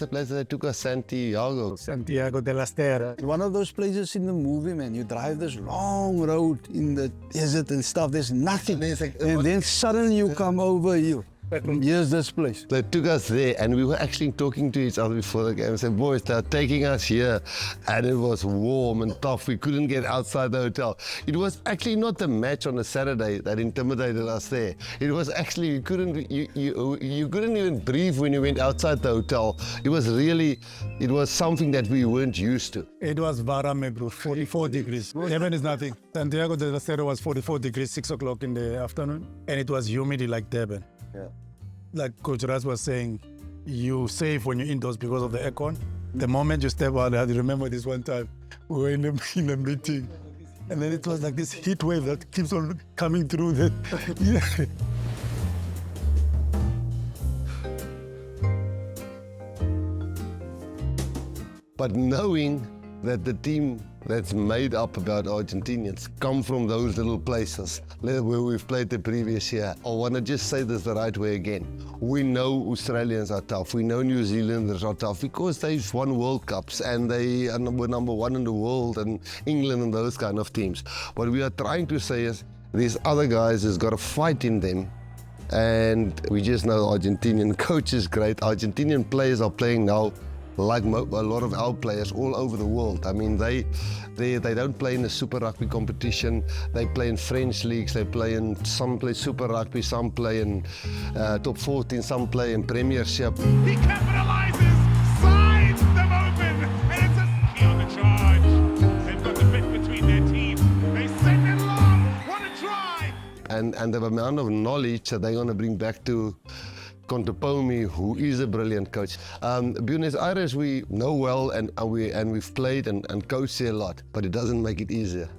the place that they took us? Santiago. Santiago de Estero. One of those places in the movie, man, you drive this long road in the desert and stuff, there's nothing. And then suddenly you come over here. Here's this place. They took us there, and we were actually talking to each other before the game. I said, boys, they're taking us here. And it was warm and tough. We couldn't get outside the hotel. It was actually not the match on a Saturday that intimidated us there. It was actually, you couldn't even breathe when you went outside the hotel. It was something that we weren't used to. It was Varame, bro, 44 degrees. Heaven is nothing. Santiago de Estero was 44 degrees, 6 o'clock in the afternoon. And it was humidity like Durban. Yeah. Like Coach Ras was saying, you save when you're indoors because of the aircon. The moment you step out, I remember this one time, we were in a meeting, and then it was like this heat wave that keeps on coming through the... But knowing that the team that's made up about Argentinians come from those little places where we've played the previous year, I want to just say this the right way again. We know Australians are tough. We know New Zealanders are tough because they've won World Cups and they were number one in the world, and England and those kind of teams. What we are trying to say is these other guys has got a fight in them. And we just know Argentinian coach is great. Argentinian players are playing now like a lot of our players all over the world. I mean, they don't play in the Super Rugby competition. They play in French leagues. Some play Super Rugby, some play in top 14, some play in Premiership. He capitalises, sides them open, and it's a key on the charge. They've got the bit between their teeth. They send it long. What a try! And the amount of knowledge that they're going to bring back to Contepomi, who is a brilliant coach. Buenos Aires we know well, and we've played and coached here a lot, but it doesn't make it easier.